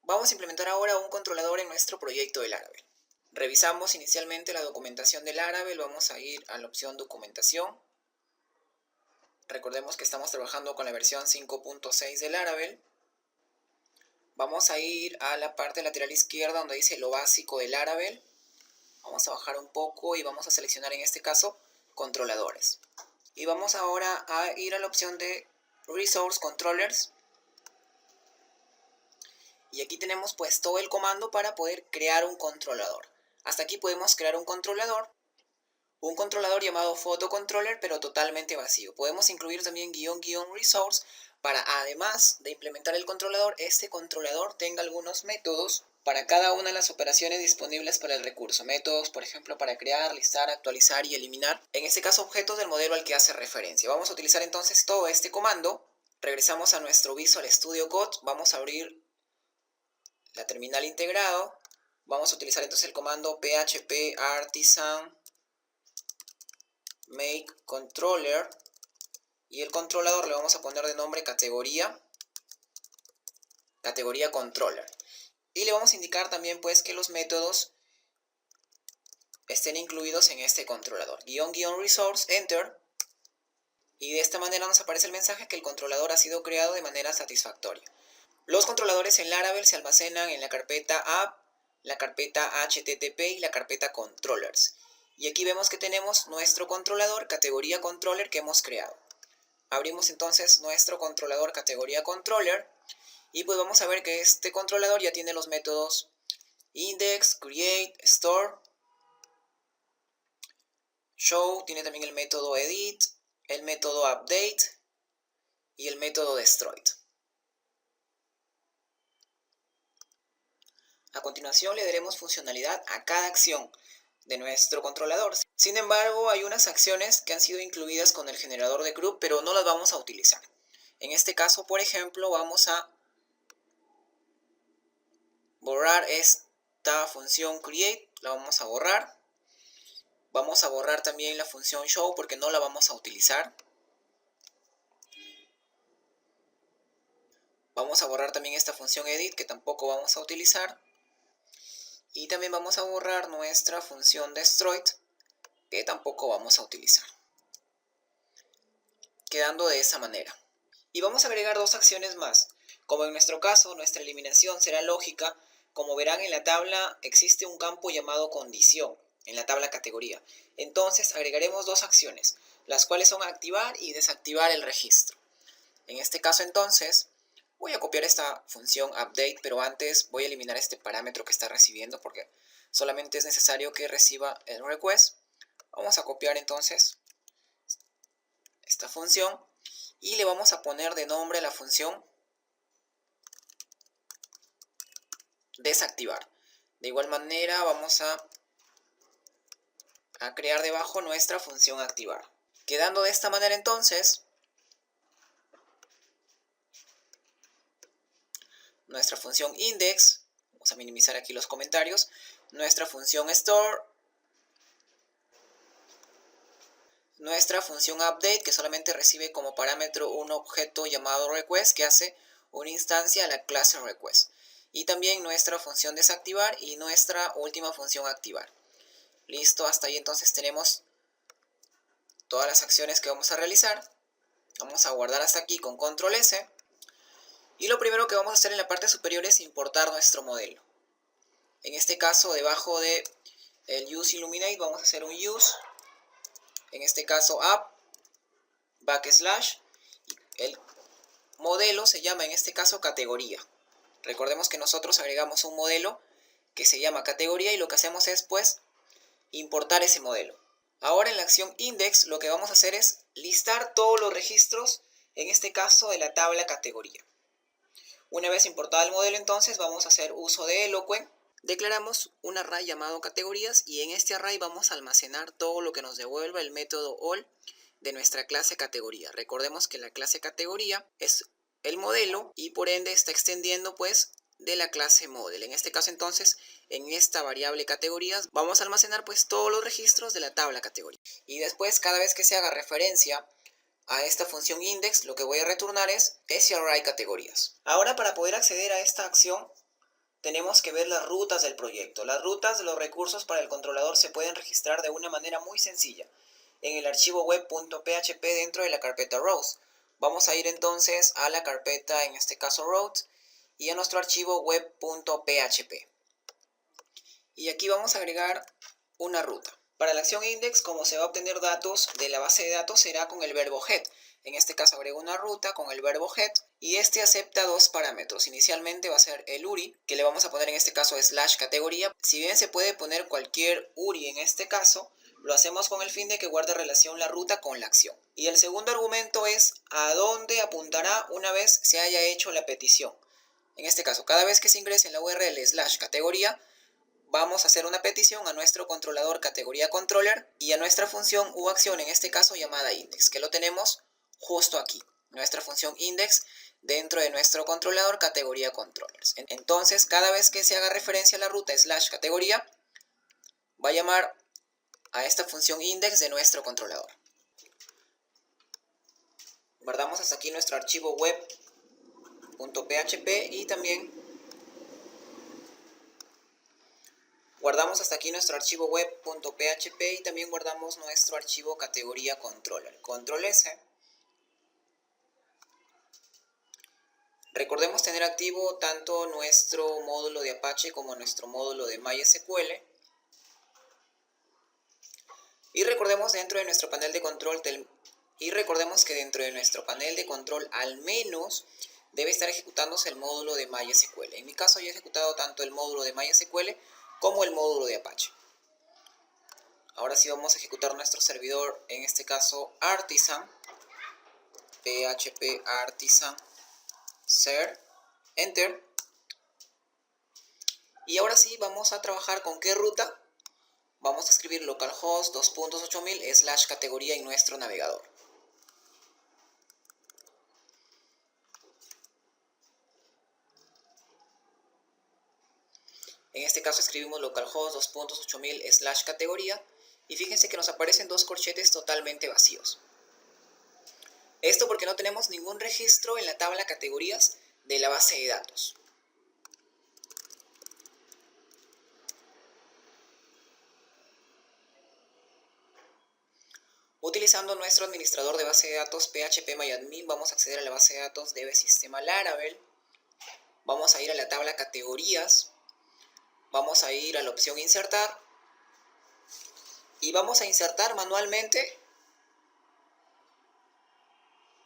Vamos a implementar ahora un controlador en nuestro proyecto de Laravel. Revisamos inicialmente la documentación de Laravel, vamos a ir a la opción documentación. Recordemos que estamos trabajando con la versión 5.6 de Laravel. Vamos a ir a la parte lateral izquierda donde dice lo básico de Laravel. Vamos a bajar un poco y vamos a seleccionar en este caso controladores. Y vamos ahora a ir a la opción de Resource Controllers. Y aquí tenemos pues todo el comando para poder crear un controlador. Hasta aquí podemos crear un controlador llamado PhotoController, pero totalmente vacío. Podemos incluir también --resource para, además de implementar el controlador, este controlador tenga algunos métodos para cada una de las operaciones disponibles para el recurso. Métodos, por ejemplo, para crear, listar, actualizar y eliminar, en este caso objetos del modelo al que hace referencia. Vamos a utilizar entonces todo este comando. Regresamos a nuestro Visual Studio Code, vamos a abrir la terminal integrado. Vamos a utilizar entonces el comando php artisan make controller y el controlador le vamos a poner de nombre categoría controller, y le vamos a indicar también pues que los métodos estén incluidos en este controlador. --resource enter, y de esta manera nos aparece el mensaje que el controlador ha sido creado de manera satisfactoria. Los controladores en Laravel se almacenan en la carpeta app, la carpeta http y la carpeta controllers. Y aquí vemos que tenemos nuestro controlador categoría controller que hemos creado. Abrimos entonces nuestro controlador categoría controller y pues vamos a ver que este controlador ya tiene los métodos index, create, store, show, tiene también el método edit, el método update y el método destroy. A continuación le daremos funcionalidad a cada acción de nuestro controlador. Sin embargo, hay unas acciones que han sido incluidas con el generador de group, pero no las vamos a utilizar. En este caso, por ejemplo, vamos a borrar esta función create, la vamos a borrar. Vamos a borrar también la función show porque no la vamos a utilizar. Vamos a borrar también esta función edit que tampoco vamos a utilizar. Y también vamos a borrar nuestra función destroy que tampoco vamos a utilizar. Quedando de esa manera. Y vamos a agregar dos acciones más. Como en nuestro caso, nuestra eliminación será lógica, como verán en la tabla existe un campo llamado condición, en la tabla categoría. Entonces agregaremos dos acciones, las cuales son activar y desactivar el registro. En este caso entonces, voy a copiar esta función update, pero antes voy a eliminar este parámetro que está recibiendo porque solamente es necesario que reciba el request. Vamos a copiar entonces esta función y le vamos a poner de nombre a la función desactivar. De igual manera vamos a crear debajo nuestra función activar. Quedando de esta manera entonces, nuestra función index, vamos a minimizar aquí los comentarios, nuestra función store, nuestra función update que solamente recibe como parámetro un objeto llamado request que hace una instancia a la clase request. Y también nuestra función desactivar y nuestra última función activar. Listo, hasta ahí entonces tenemos todas las acciones que vamos a realizar. Vamos a guardar hasta aquí con control S. Y lo primero que vamos a hacer en la parte superior es importar nuestro modelo. En este caso, debajo de el use illuminate vamos a hacer un use. En este caso app / el modelo se llama en este caso categoría. Recordemos que nosotros agregamos un modelo que se llama categoría y lo que hacemos es pues importar ese modelo. Ahora en la acción index lo que vamos a hacer es listar todos los registros, en este caso de la tabla categoría. Una vez importado el modelo entonces vamos a hacer uso de Eloquent. Declaramos un array llamado categorías y en este array vamos a almacenar todo lo que nos devuelva el método all de nuestra clase categoría. Recordemos que la clase categoría es el modelo y por ende está extendiendo pues de la clase model. En este caso entonces en esta variable categorías vamos a almacenar pues todos los registros de la tabla categoría. Y después cada vez que se haga referencia a esta función index lo que voy a retornar es ese array categorías. Ahora para poder acceder a esta acción tenemos que ver las rutas del proyecto. Las rutas de los recursos para el controlador se pueden registrar de una manera muy sencilla en el archivo web.php dentro de la carpeta rows. Vamos a ir entonces a la carpeta, en este caso routes, y a nuestro archivo web.php. Y aquí vamos a agregar una ruta. Para la acción index, como se va a obtener datos de la base de datos, será con el verbo head. En este caso agrego una ruta con el verbo head y este acepta dos parámetros. Inicialmente va a ser el URI, que le vamos a poner en este caso /categoría. Si bien se puede poner cualquier URI en este caso, lo hacemos con el fin de que guarde relación la ruta con la acción. Y el segundo argumento es a dónde apuntará una vez se haya hecho la petición. En este caso, cada vez que se ingrese en la URL /categoría, vamos a hacer una petición a nuestro controlador categoría controller y a nuestra función u acción, en este caso llamada index, que lo tenemos justo aquí, nuestra función index dentro de nuestro controlador categoría controllers. Entonces, cada vez que se haga referencia a la ruta /categoría, va a llamar a esta función index de nuestro controlador. Guardamos hasta aquí nuestro archivo web.php y también guardamos nuestro archivo categoría controller, control S. Recordemos tener activo tanto nuestro módulo de Apache como nuestro módulo de MySQL. Y recordemos que dentro de nuestro panel de control al menos debe estar ejecutándose el módulo de MySQL. En mi caso yo he ejecutado tanto el módulo de MySQL como el módulo de Apache. Ahora sí vamos a ejecutar nuestro servidor, en este caso artisan, php artisan ser, enter. Y ahora sí vamos a trabajar con qué ruta. Vamos a escribir localhost 2.8000 /categoría en nuestro navegador. En este caso escribimos localhost 2.8000 /categoría y fíjense que nos aparecen dos corchetes totalmente vacíos. Esto porque no tenemos ningún registro en la tabla categorías de la base de datos. Utilizando nuestro administrador de base de datos phpMyAdmin, vamos a acceder a la base de datos de sistema Laravel. Vamos a ir a la tabla categorías. Vamos a ir a la opción insertar. Y vamos a insertar manualmente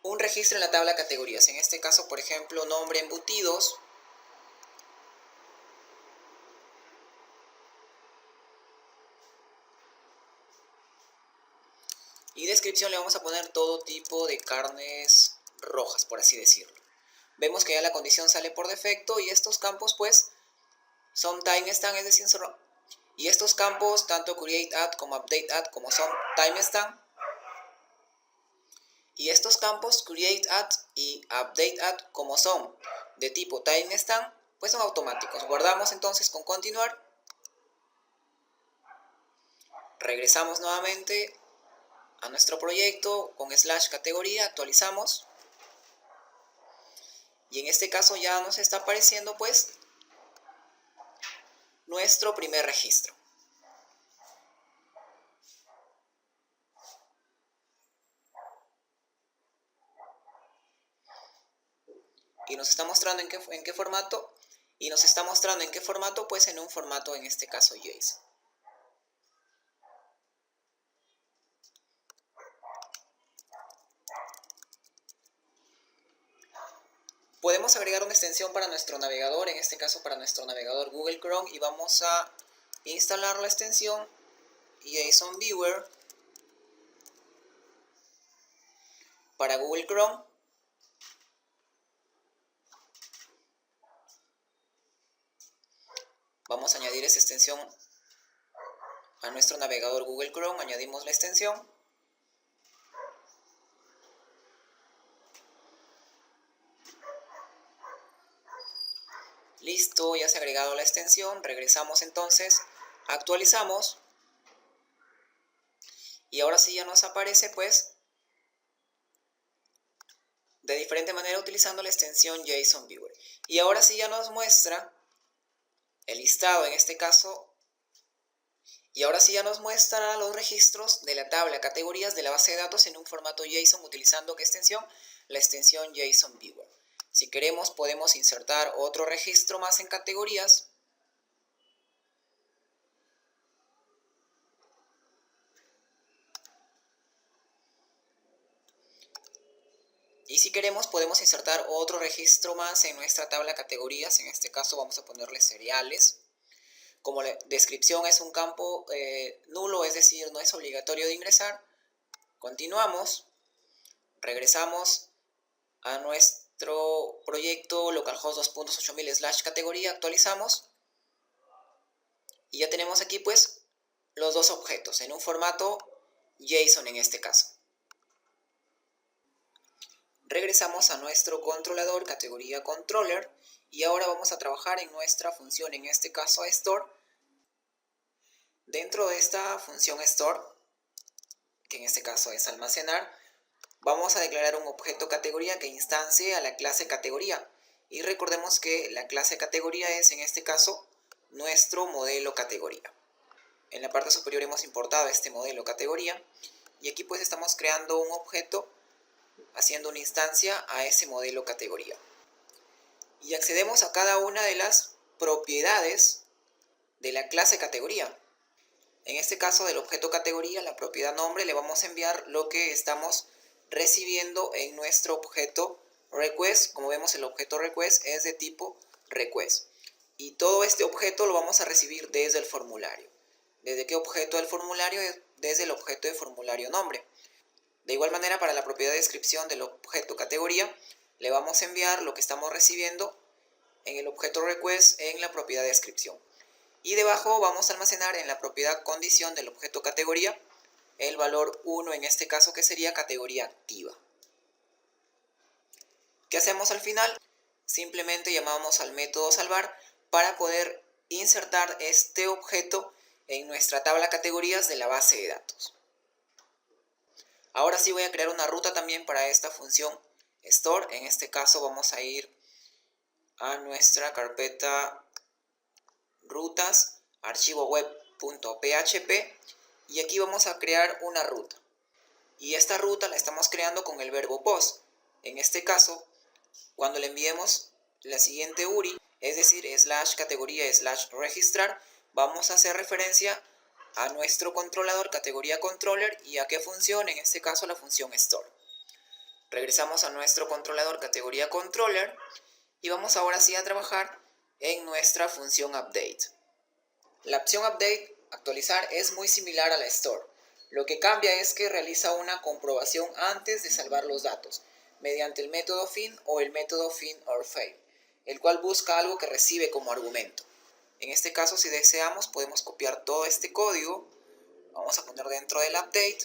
un registro en la tabla categorías. En este caso, por ejemplo, nombre embutidos. Y descripción le vamos a poner todo tipo de carnes rojas, por así decirlo. Vemos que ya la condición sale por defecto y estos campos pues son timestamp, es decir, y estos campos, tanto createAdd como updateAdd, como son timestamp. Y estos campos createAdd y updateAdd, como son de tipo timestamp, pues son automáticos. Guardamos entonces con continuar. Regresamos nuevamente a nuestro proyecto con /categoría, actualizamos. Y en este caso ya nos está apareciendo pues nuestro primer registro. Y nos está mostrando en qué formato. Y nos está mostrando en qué formato, pues en un formato, en este caso JSON. Podemos agregar una extensión para nuestro navegador, en este caso para nuestro navegador Google Chrome, y vamos a instalar la extensión JSON Viewer para Google Chrome. Vamos a añadir esa extensión a nuestro navegador Google Chrome, añadimos la extensión. Listo, ya se ha agregado la extensión, regresamos entonces, actualizamos. Y ahora sí ya nos aparece pues de diferente manera utilizando la extensión JSON Viewer. Y ahora sí ya nos muestra el listado en este caso. Y ahora sí ya nos muestra los registros de la tabla categorías de la base de datos en un formato JSON utilizando ¿qué extensión? La extensión JSON Viewer. Si queremos podemos insertar otro registro más en categorías. Y si queremos podemos insertar otro registro más en nuestra tabla categorías. En este caso vamos a ponerle cereales. Como la descripción es un campo nulo, es decir, no es obligatorio de ingresar, continuamos, regresamos a nuestro proyecto localhost 2.8000 / categoría, actualizamos y ya tenemos aquí pues los dos objetos en un formato JSON en este caso. Regresamos a nuestro controlador categoría controller y ahora vamos a trabajar en nuestra función, en este caso store. Dentro de esta función store, que en este caso es almacenar, vamos a declarar un objeto categoría que instancie a la clase categoría. Y recordemos que la clase categoría es en este caso nuestro modelo categoría. En la parte superior hemos importado este modelo categoría y aquí pues estamos creando un objeto haciendo una instancia a ese modelo categoría. Y accedemos a cada una de las propiedades de la clase categoría. En este caso del objeto categoría, la propiedad nombre, le vamos a enviar lo que estamos recibiendo en nuestro objeto request. Como vemos, el objeto request es de tipo request. Y todo este objeto lo vamos a recibir desde el formulario. ¿Desde qué objeto del formulario? Desde el objeto de formulario nombre. De igual manera, para la propiedad de descripción del objeto categoría, le vamos a enviar lo que estamos recibiendo en el objeto request en la propiedad de descripción. Y debajo vamos a almacenar en la propiedad condición del objeto categoría el valor 1, en este caso que sería categoría activa. ¿Qué hacemos al final? Simplemente llamamos al método salvar para poder insertar este objeto en nuestra tabla categorías de la base de datos. Ahora sí voy a crear una ruta también para esta función store. En este caso vamos a ir a nuestra carpeta rutas, archivo web.php, y aquí vamos a crear una ruta. Y esta ruta la estamos creando con el verbo post. En este caso, cuando le enviemos la siguiente URI, es decir, /categoría /registrar, vamos a hacer referencia a nuestro controlador categoría controller y a qué función, en este caso la función store. Regresamos a nuestro controlador categoría controller y vamos ahora sí a trabajar en nuestra función update. La opción update, actualizar, es muy similar a la store. Lo que cambia es que realiza una comprobación antes de salvar los datos, mediante el método fin o el método fin or fail, el cual busca algo que recibe como argumento. En este caso, si deseamos, podemos copiar todo este código, vamos a poner dentro del update,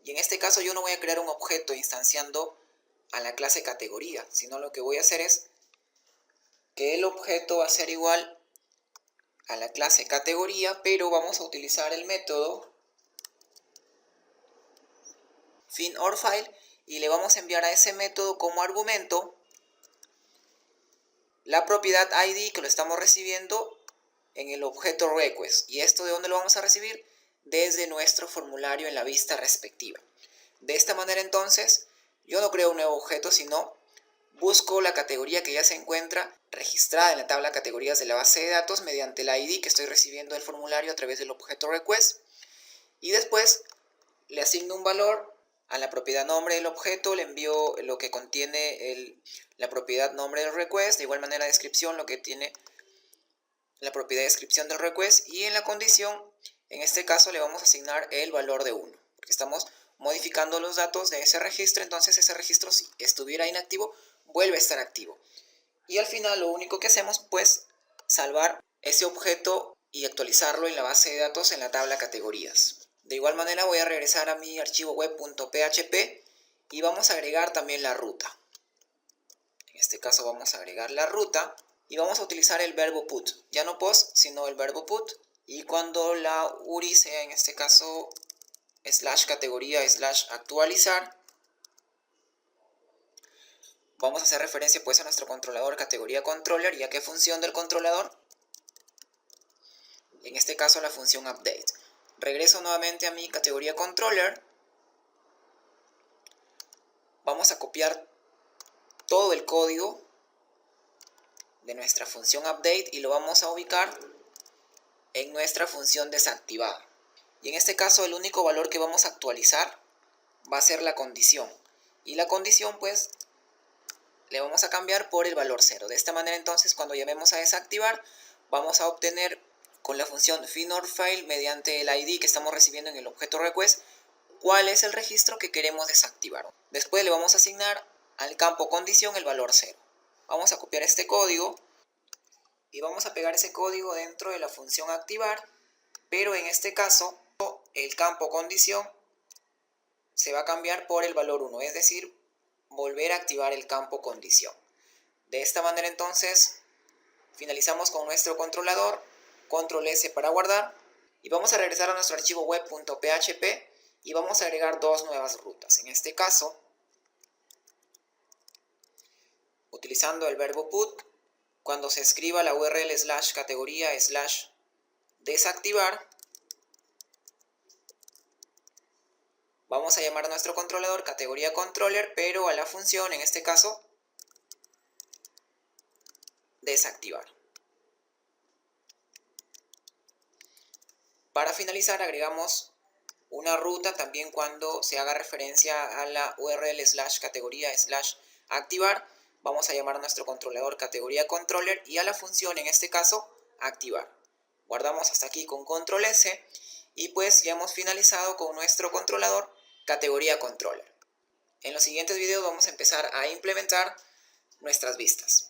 y en este caso yo no voy a crear un objeto instanciando a la clase categoría, sino lo que voy a hacer es que el objeto va a ser igual a la clase categoría, pero vamos a utilizar el método fin or fail y le vamos a enviar a ese método como argumento la propiedad ID que lo estamos recibiendo en el objeto request. ¿Y esto de dónde lo vamos a recibir? Desde nuestro formulario en la vista respectiva. De esta manera entonces yo no creo un nuevo objeto, sino busco la categoría que ya se encuentra registrada en la tabla categorías de la base de datos mediante el ID que estoy recibiendo del formulario a través del objeto request, y después le asigno un valor a la propiedad nombre del objeto, le envío lo que contiene la propiedad nombre del request, de igual manera descripción lo que tiene la propiedad de descripción del request, y en la condición, en este caso le vamos a asignar el valor de 1, porque estamos modificando los datos de ese registro. Entonces ese registro, si estuviera inactivo, vuelve a estar activo. Y al final lo único que hacemos pues salvar ese objeto y actualizarlo en la base de datos en la tabla categorías. De igual manera voy a regresar a mi archivo web.php y vamos a agregar también la ruta. En este caso vamos a agregar la ruta y vamos a utilizar el verbo put, ya no post sino el verbo put, y cuando la URI sea en este caso /categoría /actualizar, vamos a hacer referencia pues a nuestro controlador categoría controller y a qué función del controlador, en este caso la función update. Regreso nuevamente a mi categoría controller. Vamos a copiar todo el código de nuestra función update y lo vamos a ubicar en nuestra función desactivada. Y en este caso el único valor que vamos a actualizar va a ser la condición. Y la condición pues le vamos a cambiar por el valor 0. De esta manera entonces cuando llamemos a desactivar vamos a obtener con la función find_file mediante el ID que estamos recibiendo en el objeto request cuál es el registro que queremos desactivar. Después le vamos a asignar al campo condición el valor 0. Vamos a copiar este código y vamos a pegar ese código dentro de la función activar, pero en este caso el campo condición se va a cambiar por el valor 1, es decir, volver a activar el campo condición. De esta manera entonces finalizamos con nuestro controlador, control S para guardar, y vamos a regresar a nuestro archivo web.php y vamos a agregar dos nuevas rutas. En este caso, utilizando el verbo put, cuando se escriba la URL /categoría/desactivar, vamos a llamar a nuestro controlador categoría controller, pero a la función, en este caso, desactivar. Para finalizar agregamos una ruta también cuando se haga referencia a la URL /categoría/activar. Vamos a llamar a nuestro controlador categoría controller y a la función, en este caso, activar. Guardamos hasta aquí con control S y pues ya hemos finalizado con nuestro controlador categoría controller. En los siguientes videos vamos a empezar a implementar nuestras vistas.